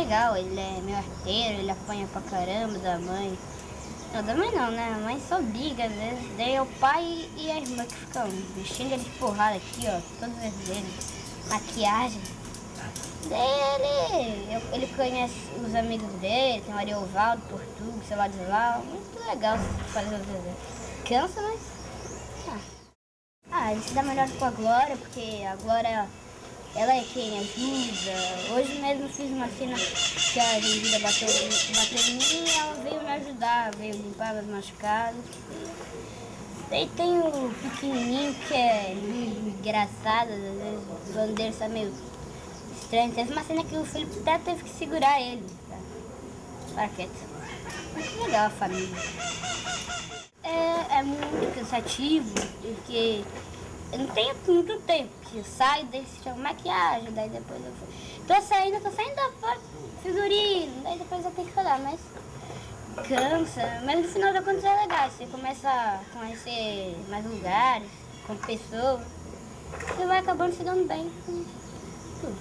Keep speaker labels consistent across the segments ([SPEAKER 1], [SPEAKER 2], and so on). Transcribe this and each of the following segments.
[SPEAKER 1] legal, ele é meio arteiro, ele apanha pra caramba da mãe. Não, da mãe não, né? A mãe só briga às vezes. Daí é o pai e a irmã que ficam mexendo ele de porrada aqui, ó, todas as vezes. Maquiagem. Daí ele conhece os amigos dele, tem o Ariovaldo, Portugal, sei lá de lá. Muito legal fazer os desenhos. Cansa, mas... ele se dá melhor com a Glória, porque a Glória, ela é quem ajuda. Hoje mesmo eu fiz uma cena que a Gengida bateu em mim e ela veio me ajudar, veio limpar meus machucados. Daí tem o pequenininho que é engraçado, às vezes o dono dele está meio estranho. Teve uma cena que o Felipe até teve que segurar ele, tá? Para quieto. Muito legal a família. É muito cansativo, porque eu não tenho muito tempo, porque eu saio, daí se chama maquiagem, daí depois eu tô saindo da porta, figurino, daí depois eu tenho que falar, mas cansa, mas no final da conta é legal, você começa a conhecer mais lugares, com pessoas, você vai acabando se dando bem com tudo.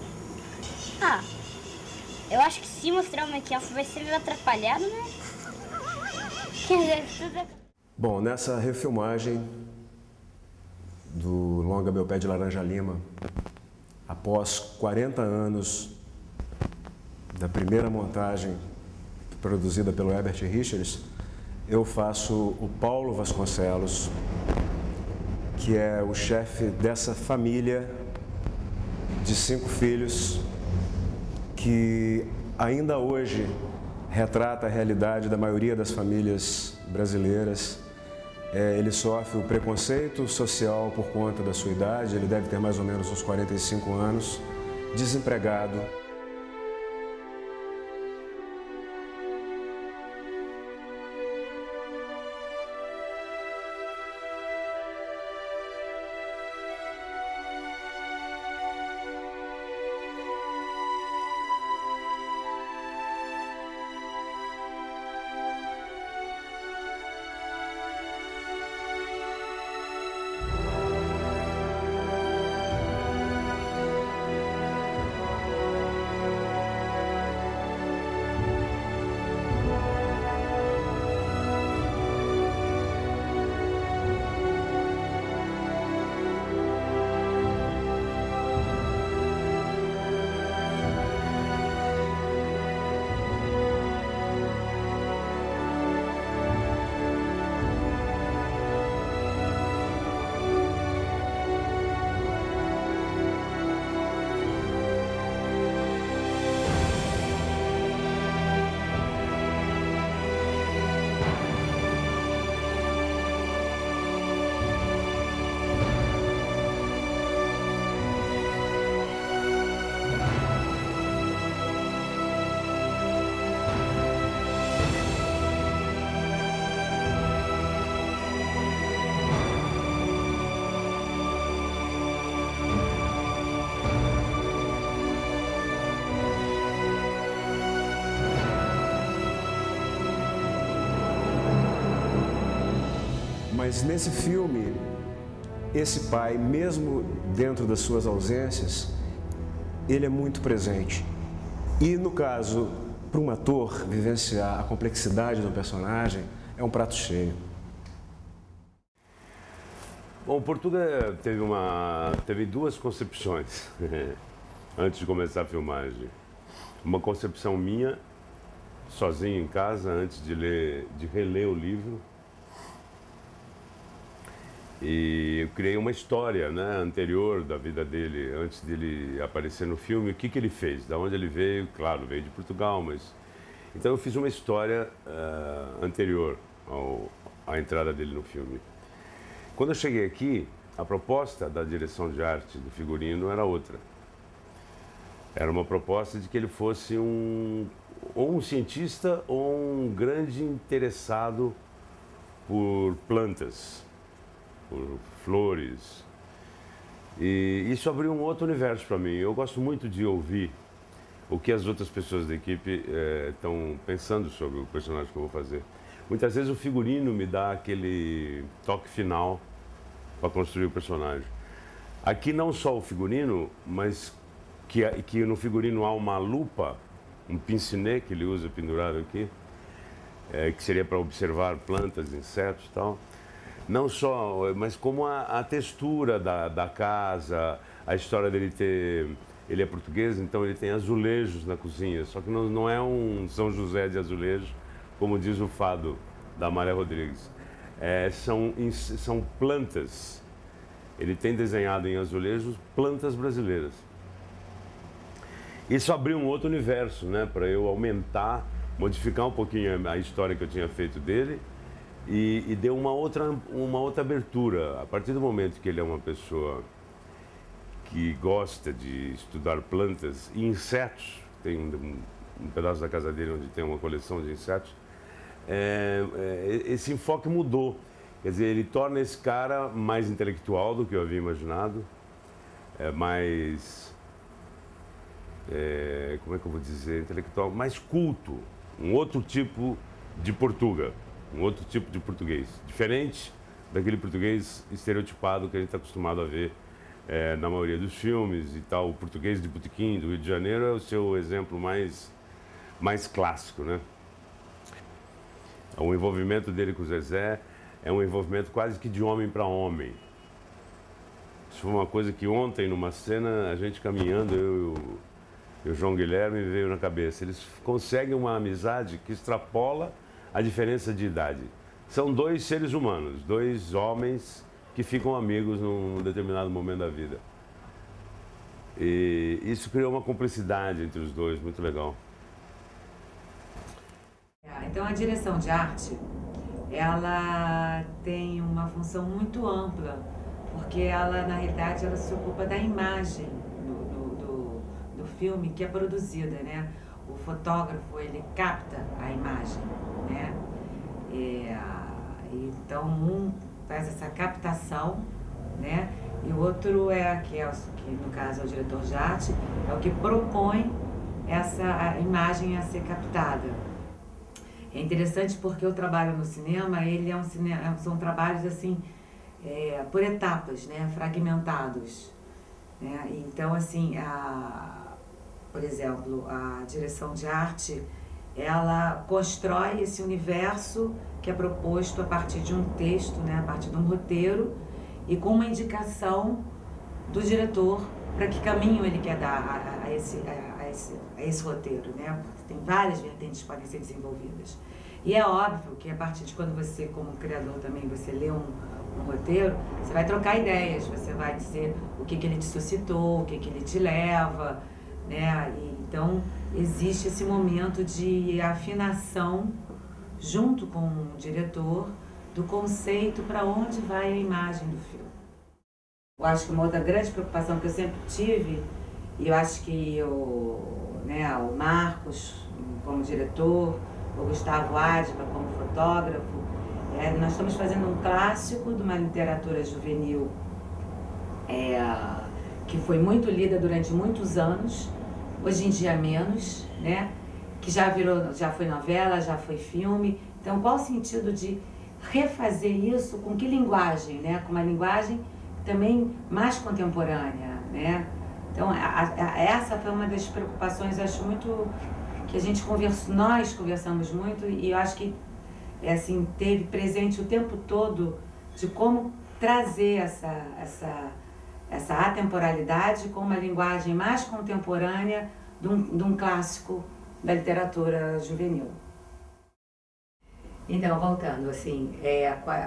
[SPEAKER 1] Eu acho que se mostrar o make-off vai ser meio atrapalhado, né? Quer dizer, tudo é...
[SPEAKER 2] Bom, nessa refilmagem do longa Meu Pé de Laranja Lima, após 40 anos da primeira montagem produzida pelo Herbert Richards, eu faço o Paulo Vasconcelos, que é o chefe dessa família de 5 filhos que ainda hoje retrata a realidade da maioria das famílias brasileiras. Ele sofre o preconceito social por conta da sua idade, ele deve ter mais ou menos uns 45 anos, desempregado. Mas nesse filme, esse pai, mesmo dentro das suas ausências, ele é muito presente. E no caso, para um ator vivenciar a complexidade do personagem, é um prato cheio.
[SPEAKER 3] Bom, Portuga teve duas concepções antes de começar a filmagem. Uma concepção minha, sozinho em casa, antes de reler o livro. E eu criei uma história, né, anterior da vida dele, antes dele aparecer no filme, o que ele fez, da onde ele veio, claro, veio de Portugal, mas... Então eu fiz uma história anterior à entrada dele no filme. Quando eu cheguei aqui, a proposta da direção de arte do figurino era outra. Era uma proposta de que ele fosse ou um cientista ou um grande interessado por plantas, por flores, e isso abriu um outro universo para mim. Eu gosto muito de ouvir o que as outras pessoas da equipe estão pensando sobre o personagem que eu vou fazer. Muitas vezes o figurino me dá aquele toque final para construir o personagem. Aqui não só o figurino, mas que no figurino há uma lupa um pince-nez que ele usa pendurado aqui, que seria para observar plantas, insetos e tal. Não só, mas como a textura da casa, a história dele ter... Ele é português, então ele tem azulejos na cozinha, só que não é um São José de azulejo, como diz o fado da Amália Rodrigues. São plantas. Ele tem desenhado em azulejos plantas brasileiras. Isso abriu um outro universo, né, para eu aumentar, modificar um pouquinho a história que eu tinha feito dele e deu uma outra abertura. A partir do momento que ele é uma pessoa que gosta de estudar plantas e insetos, tem um pedaço da casa dele onde tem uma coleção de insetos, esse enfoque mudou. Quer dizer, ele torna esse cara mais intelectual do que eu havia imaginado, mais... como é que eu vou dizer? Intelectual, mais culto. Um outro tipo de Portuga, um outro tipo de português. Diferente daquele português estereotipado que a gente está acostumado a ver na maioria dos filmes e tal. O português de botequim do Rio de Janeiro é o seu exemplo mais clássico, né? O envolvimento dele com o Zezé é um envolvimento quase que de homem para homem. Isso foi uma coisa que ontem, numa cena, a gente caminhando, eu e o João Guilherme, veio na cabeça. Eles conseguem uma amizade que extrapola a diferença de idade. São dois seres humanos, dois homens que ficam amigos num determinado momento da vida. E isso criou uma cumplicidade entre os dois, muito legal.
[SPEAKER 4] Então a direção de arte, ela tem uma função muito ampla, porque ela, na realidade, ela se ocupa da imagem do filme que é produzida, né? O fotógrafo, ele capta a imagem, né? Então, um faz essa captação, né? E o outro que no caso é o diretor de arte, é o que propõe essa imagem a ser captada. É interessante porque o trabalho no cinema, ele são trabalhos assim, por etapas, né? Fragmentados, né? Então, assim, por exemplo, a direção de arte, ela constrói esse universo que é proposto a partir de um texto, né? A partir de um roteiro e com uma indicação do diretor para que caminho ele quer dar a esse roteiro, né? Tem várias vertentes que podem ser desenvolvidas. E é óbvio que a partir de quando você, como criador também, você lê um roteiro, você vai trocar ideias, você vai dizer o que ele te suscitou, o que ele te leva, né? E, então, existe esse momento de afinação junto com o diretor do conceito para onde vai a imagem do filme. Eu acho que uma outra grande preocupação que eu sempre tive, e eu acho que o Marcos como diretor, o Gustavo Adba como fotógrafo, nós estamos fazendo um clássico de uma literatura juvenil que foi muito lida durante muitos anos, hoje em dia menos, né? Que já foi novela, já foi filme. Então, qual o sentido de refazer isso? Com que linguagem, né? Com uma linguagem também mais contemporânea, né? Então, essa foi uma das preocupações, acho muito, que nós conversamos muito, e eu acho que assim, teve presente o tempo todo de como trazer essa atemporalidade com uma linguagem mais contemporânea de um clássico da literatura juvenil. Então, voltando, assim,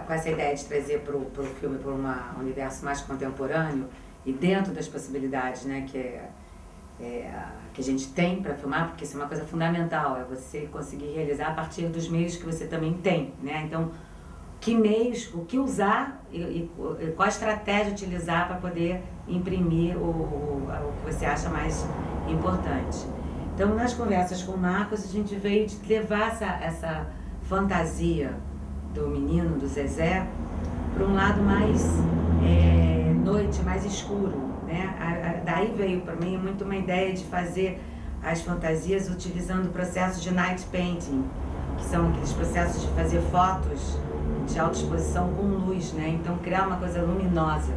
[SPEAKER 4] com essa ideia de trazer para o filme para um universo mais contemporâneo e dentro das possibilidades, né, que a gente tem para filmar, porque isso é uma coisa fundamental, é você conseguir realizar a partir dos meios que você também tem, né? Então, que meios, o que usar e qual estratégia utilizar para poder imprimir o que você acha mais importante. Então, nas conversas com o Marcos, a gente veio de levar essa fantasia do menino, do Zezé, para um lado mais noite, mais escuro, né? Daí veio para mim muito uma ideia de fazer as fantasias utilizando o processo de night painting, que são aqueles processos de fazer fotos de alta exposição com luz, né? Então criar uma coisa luminosa,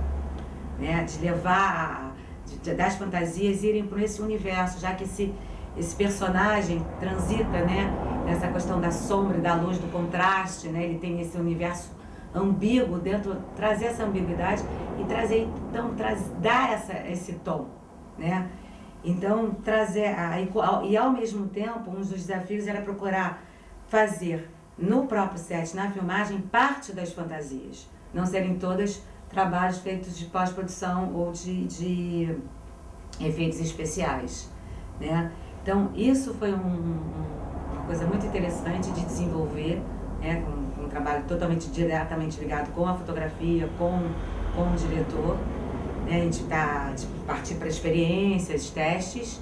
[SPEAKER 4] né? De levar das fantasias irem por esse universo, já que esse personagem transita, né, nessa questão da sombra e da luz, do contraste, né, ele tem esse universo ambíguo dentro, trazer essa ambiguidade e trazer, então, dar esse tom, né? Então, trazer, e ao mesmo tempo, um dos desafios era procurar fazer no próprio set, na filmagem, parte das fantasias, não serem todas trabalhos feitos de pós-produção ou de efeitos especiais, né? Então, isso foi uma coisa muito interessante de desenvolver, né? Um trabalho totalmente diretamente ligado com a fotografia, com o diretor, né? A gente partir para experiências, testes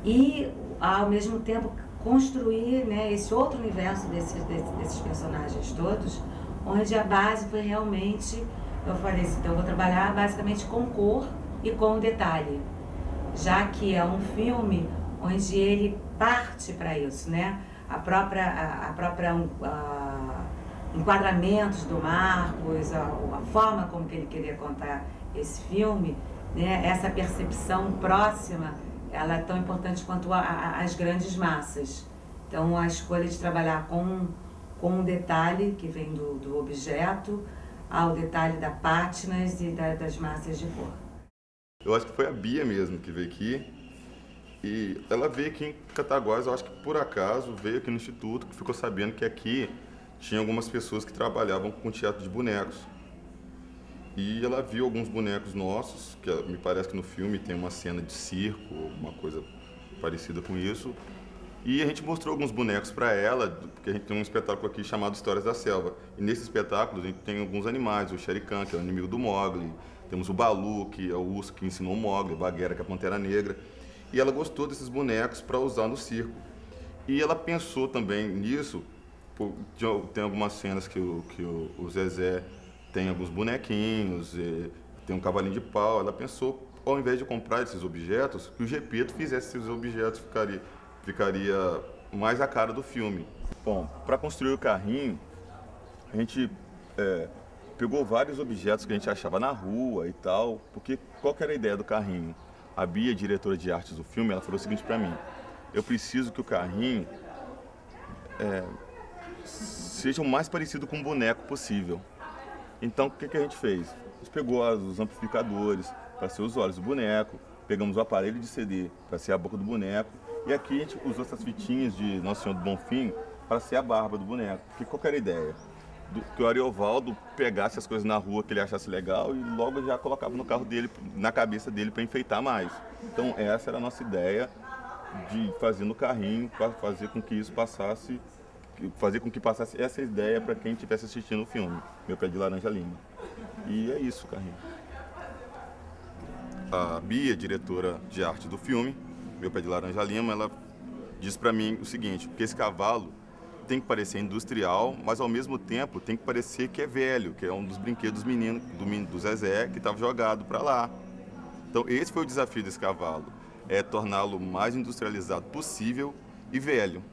[SPEAKER 4] e, ao mesmo tempo, construir, né, esse outro universo desses personagens todos, onde a base foi realmente, eu falei assim, então eu vou trabalhar basicamente com cor e com detalhe, já que é um filme onde ele parte para isso, né? A própria enquadramentos do Marcos, a forma como que ele queria contar esse filme, né? Essa percepção próxima, ela é tão importante quanto as grandes massas. Então, a escolha de trabalhar com um detalhe que vem do objeto, ao detalhe da pátinas e das massas de cor.
[SPEAKER 5] Eu acho que foi a Bia mesmo que veio aqui, e ela veio aqui em Cataguás, eu acho que por acaso veio aqui no Instituto, que ficou sabendo que aqui tinha algumas pessoas que trabalhavam com teatro de bonecos. E ela viu alguns bonecos nossos, que me parece que no filme tem uma cena de circo, uma coisa parecida com isso. E a gente mostrou alguns bonecos para ela, porque a gente tem um espetáculo aqui chamado Histórias da Selva. E nesse espetáculo a gente tem alguns animais, o Shere Khan, que é o inimigo do Mowgli, temos o Balu, que é o urso que ensinou o Mowgli, o Bagheera, que é a Pantera Negra. E ela gostou desses bonecos para usar no circo. E ela pensou também nisso, tem algumas cenas que o Zezé tem alguns bonequinhos, tem um cavalinho de pau. Ela pensou, ao invés de comprar esses objetos, que o Gepeto fizesse esses objetos, ficaria mais a cara do filme. Bom, para construir o carrinho, a gente pegou vários objetos que a gente achava na rua e tal, porque qual que era a ideia do carrinho? A Bia, diretora de artes do filme, ela falou o seguinte para mim: eu preciso que o carrinho seja o mais parecido com um boneco possível. Então, o que a gente fez? A gente pegou os amplificadores para ser os olhos do boneco, pegamos o aparelho de CD para ser a boca do boneco, e aqui a gente usou essas fitinhas de Nosso Senhor do Bonfim para ser a barba do boneco. Porque qual que era a ideia? Que o Ariovaldo pegasse as coisas na rua que ele achasse legal e logo já colocava no carro dele, na cabeça dele, para enfeitar mais. Então essa era a nossa ideia de fazer no carrinho, para fazer com que isso passasse, fazer com que passasse essa ideia para quem estivesse assistindo o filme, Meu Pé de Laranja Lima. E é isso o carrinho. A Bia, diretora de arte do filme, Meu Pé de Laranja Lima, ela disse para mim o seguinte: porque esse cavalo tem que parecer industrial, mas ao mesmo tempo tem que parecer que é velho, que é um dos brinquedos meninos do Zezé que estava jogado para lá. Então esse foi o desafio desse cavalo, é torná-lo mais industrializado possível e velho.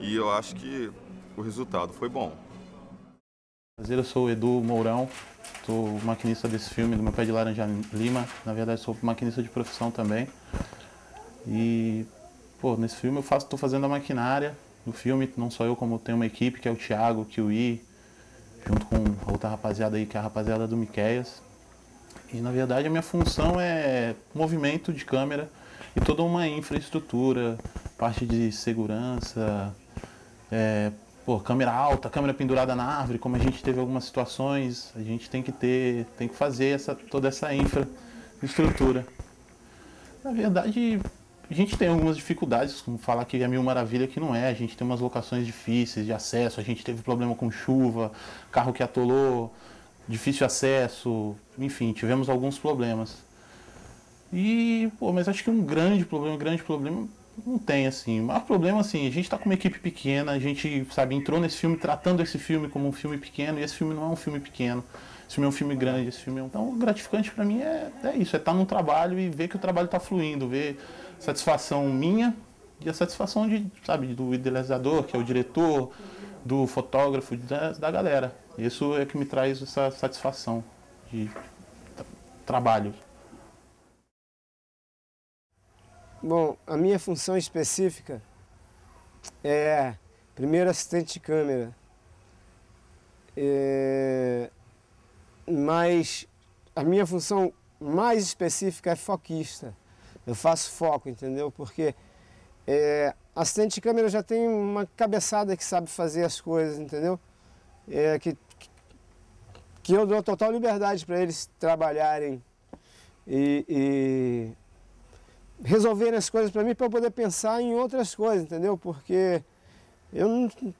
[SPEAKER 5] E eu acho que o resultado foi bom.
[SPEAKER 6] Eu sou o Edu Mourão, sou maquinista desse filme, do Meu Pé de Laranja Lima. Na verdade sou maquinista de profissão também. E, nesse filme eu estou fazendo a maquinária. No filme, não só eu, como tem uma equipe, que é o Thiago, o Kiwi, junto com a outra rapaziada aí, que é a rapaziada do Miqueias. E, na verdade, a minha função é movimento de câmera e toda uma infraestrutura, parte de segurança, câmera alta, câmera pendurada na árvore, como a gente teve algumas situações, a gente tem que fazer toda essa infraestrutura. Na verdade, a gente tem algumas dificuldades, como falar que é Mil Maravilha, que não é. A gente tem umas locações difíceis de acesso, a gente teve problema com chuva, carro que atolou, difícil acesso, enfim, tivemos alguns problemas. Mas acho que um grande problema não tem, assim. O maior problema, assim, a gente está com uma equipe pequena, a gente, entrou nesse filme tratando esse filme como um filme pequeno, e esse filme não é um filme pequeno. Esse filme é um filme grande, Então, o gratificante para mim é isso, é estar num trabalho e ver que o trabalho está fluindo, ver satisfação minha e a satisfação do idealizador, que é o diretor, do fotógrafo, da galera. Isso é que me traz essa satisfação de trabalho.
[SPEAKER 7] Bom, a minha função específica é primeiro assistente de câmera, mas a minha função mais específica é foquista. Eu faço foco, entendeu? Porque assistente de câmera já tem uma cabeçada que sabe fazer as coisas, entendeu? Que eu dou total liberdade para eles trabalharem e resolverem as coisas para mim, para eu poder pensar em outras coisas, entendeu? Porque eu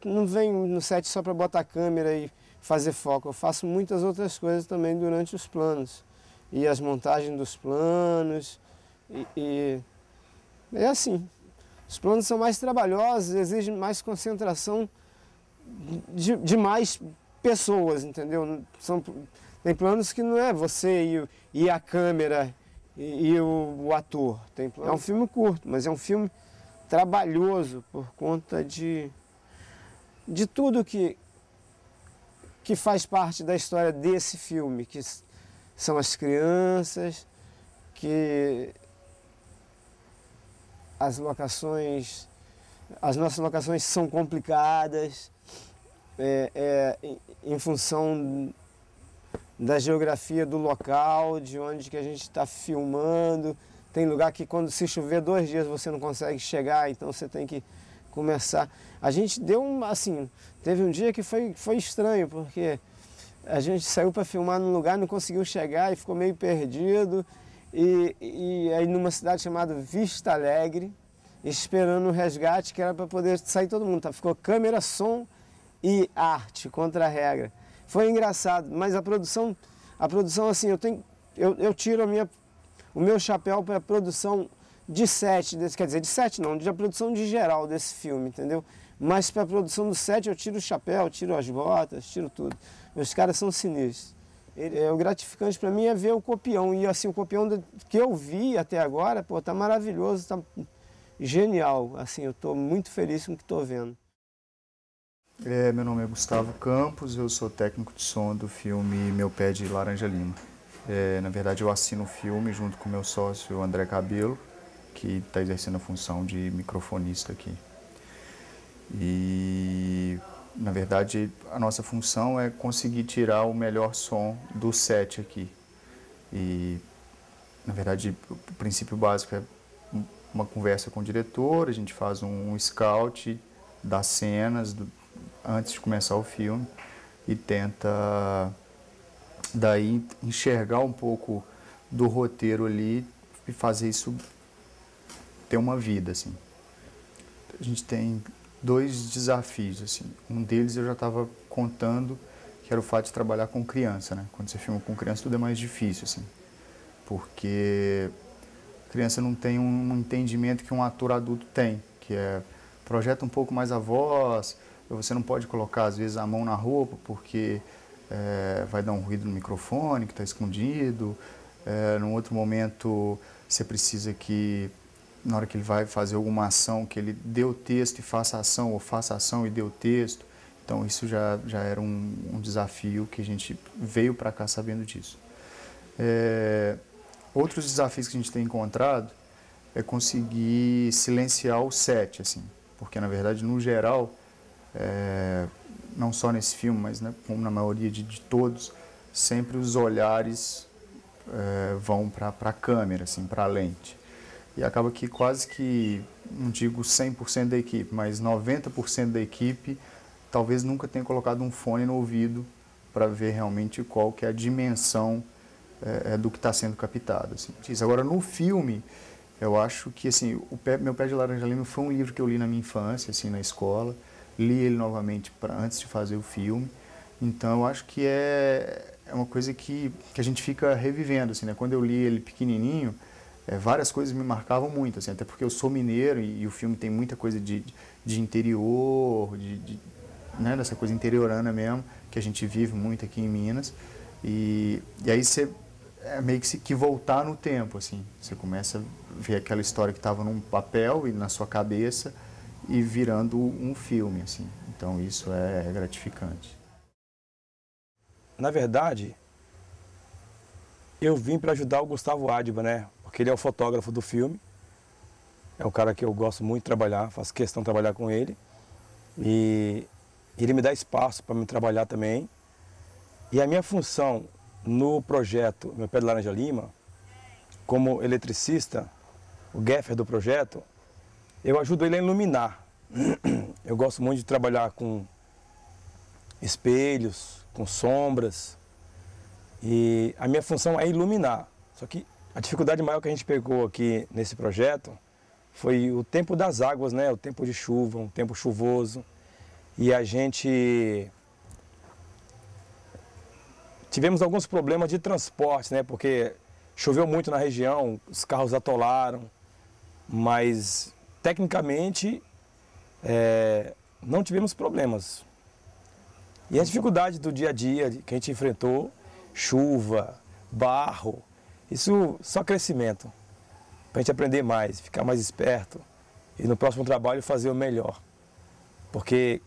[SPEAKER 7] não venho no set só para botar a câmera e fazer foco, eu faço muitas outras coisas também durante os planos. E as montagens dos planos, é assim. Os planos são mais trabalhosos, exigem mais concentração de mais pessoas, entendeu? Tem planos que não é você e a câmera e o ator. É um filme curto, mas é um filme trabalhoso por conta de tudo que faz parte da história desse filme, que são as crianças, que as nossas locações são complicadas, em função da geografia do local, de onde que a gente está filmando. Tem lugar que quando se chover 2 dias você não consegue chegar, então você tem que começar. A gente deu teve um dia que foi estranho, porque a gente saiu para filmar num lugar, não conseguiu chegar e ficou meio perdido. E aí numa cidade chamada Vista Alegre, esperando o resgate, que era para poder sair todo mundo. Tá? Ficou câmera, som e arte, contra a regra. Foi engraçado, mas a produção assim, eu tiro o meu chapéu para a produção de set, quer dizer, de set não, de a produção de geral desse filme, entendeu? Mas para a produção do set eu tiro o chapéu, tiro as botas, tiro tudo. Os caras são sinistros. O gratificante para mim é ver o copião. E assim, o copião que eu vi até agora, pô, tá maravilhoso, tá genial. Assim, eu estou muito feliz com o que estou vendo.
[SPEAKER 8] Meu nome é Gustavo Campos, eu sou técnico de som do filme Meu Pé de Laranja Lima. Na verdade, eu assino o filme junto com meu sócio André Cabelo, que está exercendo a função de microfonista aqui. E, na verdade, a nossa função é conseguir tirar o melhor som do set aqui. E, na verdade, o princípio básico é uma conversa com o diretor, a gente faz um scout das cenas antes de começar o filme e tenta, daí, enxergar um pouco do roteiro ali e fazer isso ter uma vida, assim. A gente tem 2 desafios, assim. Um deles eu já estava contando, que era o fato de trabalhar com criança, né? Quando você filma com criança tudo é mais difícil, assim, porque a criança não tem um entendimento que um ator adulto tem, que projeta um pouco mais a voz, você não pode colocar às vezes a mão na roupa porque vai dar um ruído no microfone que está escondido. Num outro momento você precisa que na hora que ele vai fazer alguma ação, que ele dê o texto e faça ação, ou faça ação e dê o texto. Então isso já era um desafio que a gente veio para cá sabendo disso. Outros desafios que a gente tem encontrado é conseguir silenciar o set, assim, porque na verdade, no geral, não só nesse filme, mas né, como na maioria de todos, sempre os olhares vão para a câmera, assim, para a lente. E acaba que quase que, não digo 100% da equipe, mas 90% da equipe talvez nunca tenha colocado um fone no ouvido para ver realmente qual que é a dimensão do que está sendo captado. Assim. Agora, no filme, eu acho que assim, Meu Pé de Laranja Lima foi um livro que eu li na minha infância, assim, na escola. Li ele novamente antes de fazer o filme. Então, eu acho que é uma coisa que a gente fica revivendo. Assim, né? Quando eu li ele pequenininho, várias coisas me marcavam muito, assim, até porque eu sou mineiro e o filme tem muita coisa de interior, né, dessa coisa interiorana mesmo, que a gente vive muito aqui em Minas. E aí você meio que voltar no tempo, assim. Você começa a ver aquela história que estava num papel e na sua cabeça e virando um filme, assim. Então isso é gratificante.
[SPEAKER 9] Na verdade, eu vim para ajudar o Gustavo Adba, né? Porque ele é o fotógrafo do filme. É um cara que eu gosto muito de trabalhar, faço questão de trabalhar com ele. E ele me dá espaço para me trabalhar também. E a minha função no projeto Meu Pé de Laranja Lima, como eletricista, o gaffer do projeto, eu ajudo ele a iluminar. Eu gosto muito de trabalhar com espelhos, com sombras. E a minha função é iluminar. Só que a dificuldade maior que a gente pegou aqui nesse projeto foi o tempo das águas, né? O tempo de chuva, um tempo chuvoso. E a gente tivemos alguns problemas de transporte, né? Porque choveu muito na região, os carros atolaram, mas tecnicamente não tivemos problemas. E a dificuldade do dia a dia que a gente enfrentou, chuva, barro, isso só crescimento. Para a gente aprender mais, ficar mais esperto e no próximo trabalho fazer o melhor. Porque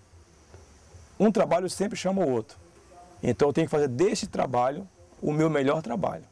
[SPEAKER 9] um trabalho sempre chama o outro. Então eu tenho que fazer deste trabalho o meu melhor trabalho.